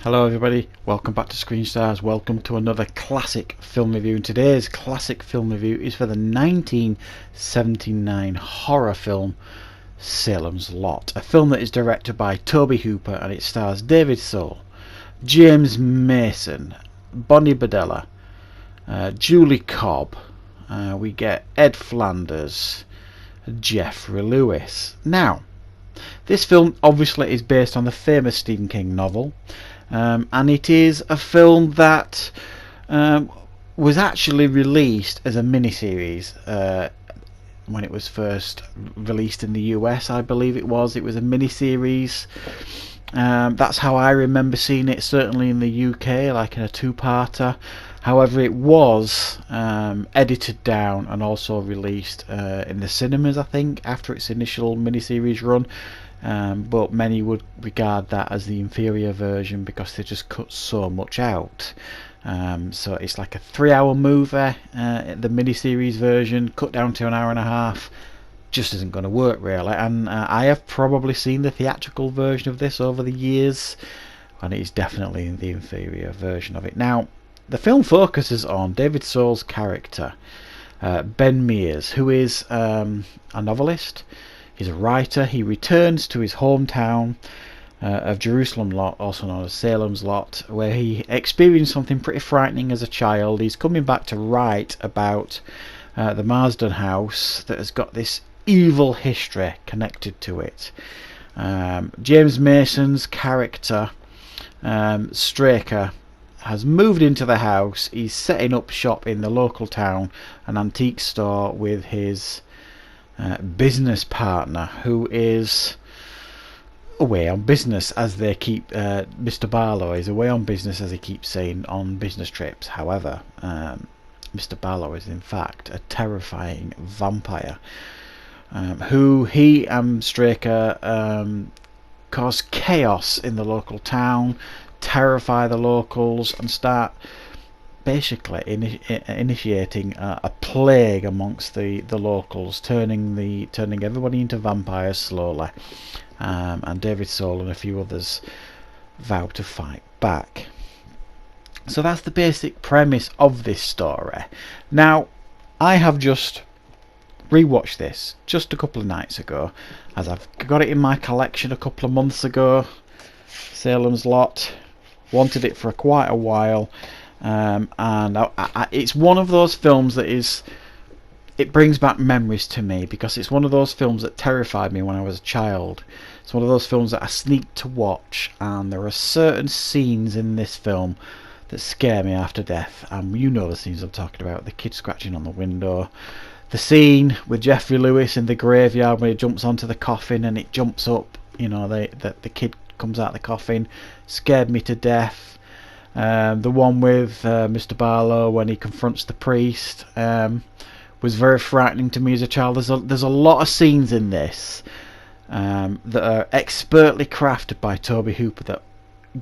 Hello everybody, welcome back to Screen Stars, welcome to another classic film review. And today's classic film review is for the 1979 horror film Salem's Lot, a film that is directed by Tobe Hooper and it stars David Soul, James Mason, Bonnie Badella, Julie Cobb, we get Ed Flanders, Jeffrey Lewis. Now, this film obviously is based on the famous Stephen King novel, and it is a film that was actually released as a miniseries when it was first released in the US. I believe it was a miniseries. That's how I remember seeing it, certainly in the UK, like in a two-parter. However, it was edited down and also released in the cinemas, I think, after its initial miniseries run. But many would regard that as the inferior version because they just cut so much out. So it's like a 3-hour movie. The miniseries version, cut down to an hour and a half, just isn't going to work really. And I have probably seen the theatrical version of this over the years, and it is definitely the inferior version of it. Now, the film focuses on David Soul's character, Ben Mears, who is a novelist. He's a writer. He returns to his hometown of Jerusalem Lot, also known as Salem's Lot, where he experienced something pretty frightening as a child. He's coming back to write about the Marsden house that has got this evil history connected to it. James Mason's character, Straker, has moved into the house. He's setting up shop in the local town, an antique store, with his business partner, who is away on business, as they keep Mr. Barlow is away on business, as he keeps saying, on business trips. However, Mr. Barlow is in fact a terrifying vampire, who he and Straker cause chaos in the local town, terrify the locals, and start basically initiating a plague amongst the locals, turning everybody into vampires slowly. And David Soul and a few others vow to fight back. So that's the basic premise of this story. Now, I have just rewatched this just a couple of nights ago, as I've got it in my collection a couple of months ago. Salem's Lot, wanted it for quite a while. And it's one of those films that it brings back memories to me, because it's one of those films that terrified me when I was a child. It's one of those films that I sneaked to watch, and there are certain scenes in this film that scare me after death. You know the scenes I'm talking about: the kid scratching on the window, the scene with Jeffrey Lewis in the graveyard when he jumps onto the coffin and it jumps up, the kid comes out of the coffin, scared me to death. The one with Mr. Barlow when he confronts the priest was very frightening to me as a child. There's a lot of scenes in this that are expertly crafted by Tobe Hooper that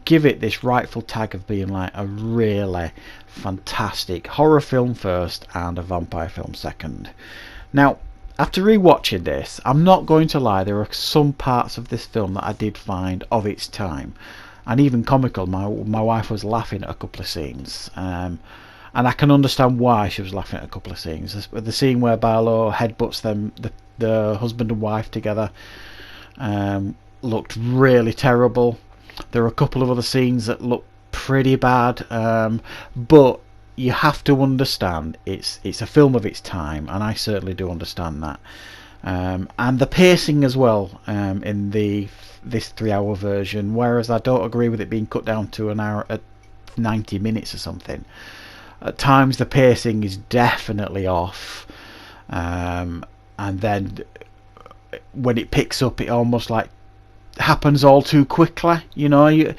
give it this rightful tag of being like a really fantastic horror film first and a vampire film second. Now, after rewatching this, I'm not going to lie, there are some parts of this film that I did find of its time, and even comical. My wife was laughing at a couple of scenes, and I can understand why she was laughing at a couple of scenes. The scene where Barlow headbutts them, the husband and wife together, looked really terrible. There are a couple of other scenes that look pretty bad, but you have to understand it's a film of its time, and I certainly do understand that. And the pacing as well in this 3-hour version, whereas I don't agree with it being cut down to an hour at 90 minutes or something. At times the pacing is definitely off, and then when it picks up, it almost like happens all too quickly. You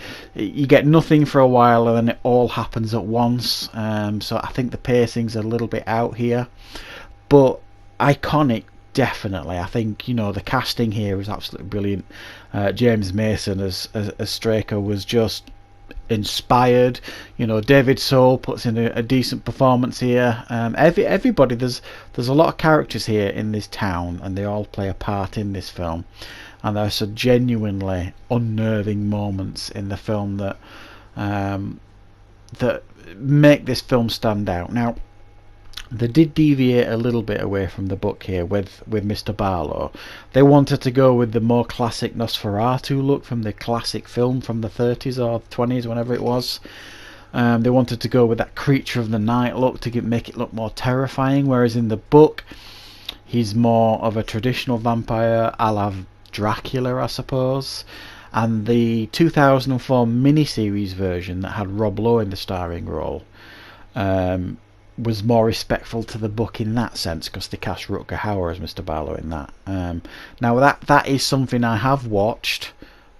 get nothing for a while and then it all happens at once. So I think the pacing's a little bit out here, but iconic, definitely. I think the casting here is absolutely brilliant. James Mason as Straker was just inspired. David Soul puts in a decent performance here. Everybody, there's a lot of characters here in this town, and they all play a part in this film. And there are some genuinely unnerving moments in the film that that make this film stand out. Now, they did deviate a little bit away from the book here with Mr. Barlow. They wanted to go with the more classic Nosferatu look from the classic film from the 30s or 20s, whenever it was. They wanted to go with that creature of the night look to make it look more terrifying, whereas in the book he's more of a traditional vampire, a la Dracula, I suppose. And the 2004 miniseries version that had Rob Lowe in the starring role was more respectful to the book in that sense, because they cast Rutger Hauer as Mr. Barlow in that. Now that is something I have watched,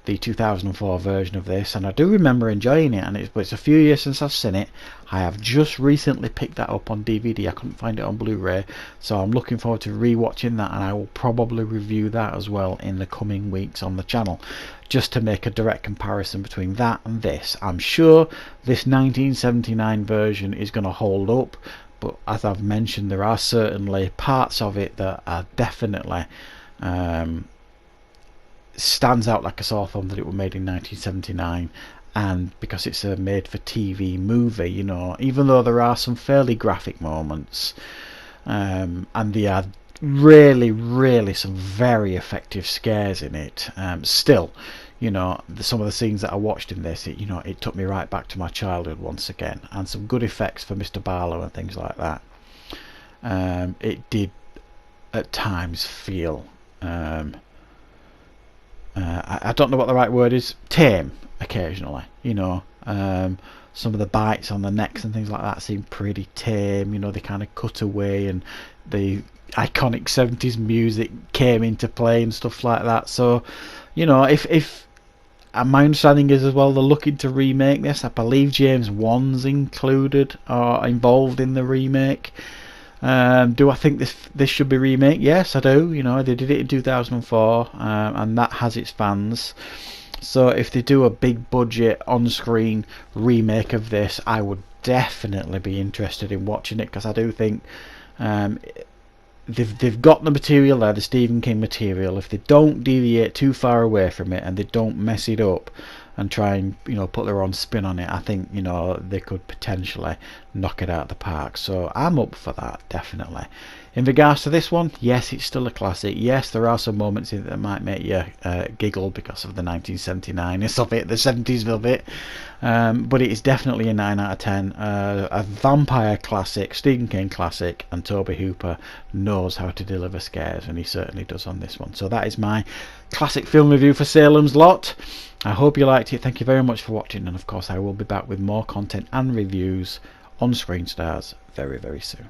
the 2004 version of this, and I do remember enjoying it, and it's a few years since I've seen it. I have just recently picked that up on DVD. I couldn't find it on Blu-ray, so I'm looking forward to rewatching that, and I will probably review that as well in the coming weeks on the channel, just to make a direct comparison between that and this. I'm sure this 1979 version is going to hold up, but as I've mentioned, there are certainly parts of it that are definitely stands out like a sore thumb that it was made in 1979, and because it's a made-for-TV movie, you know, even though there are some fairly graphic moments, and there are really some very effective scares in it, still, you know, some of the scenes that I watched in this, it took me right back to my childhood once again, and some good effects for Mr. Barlow and things like that. It did at times feel I don't know what the right word is, tame occasionally, you know. Some of the bites on the necks and things like that seem pretty tame, you know. They kind of cut away and the iconic 70s music came into play and stuff like that. So, you know, if and my understanding is as well they're looking to remake this. I believe James Wan's included or involved in the remake. Do I think this should be remade? Yes, I do. You know, they did it in 2004, and that has its fans. So if they do a big budget on-screen remake of this, I would definitely be interested in watching it, because I do think they've got the material there, the Stephen King material. If they don't deviate too far away from it and they don't mess it up and try and, you know, put their own spin on it, I think, you know, they could potentially knock it out of the park. So I'm up for that, definitely. In regards to this one, yes, it's still a classic. Yes, there are some moments in it that might make you giggle because of the 1979ness of it, the 70s of it, but it is definitely a 9 out of 10. A vampire classic, Stephen King classic, and Tobe Hooper knows how to deliver scares, and he certainly does on this one. So that is my classic film review for Salem's Lot. I hope you liked it. Thank you very much for watching, and of course I will be back with more content and reviews on Screen Stars very soon.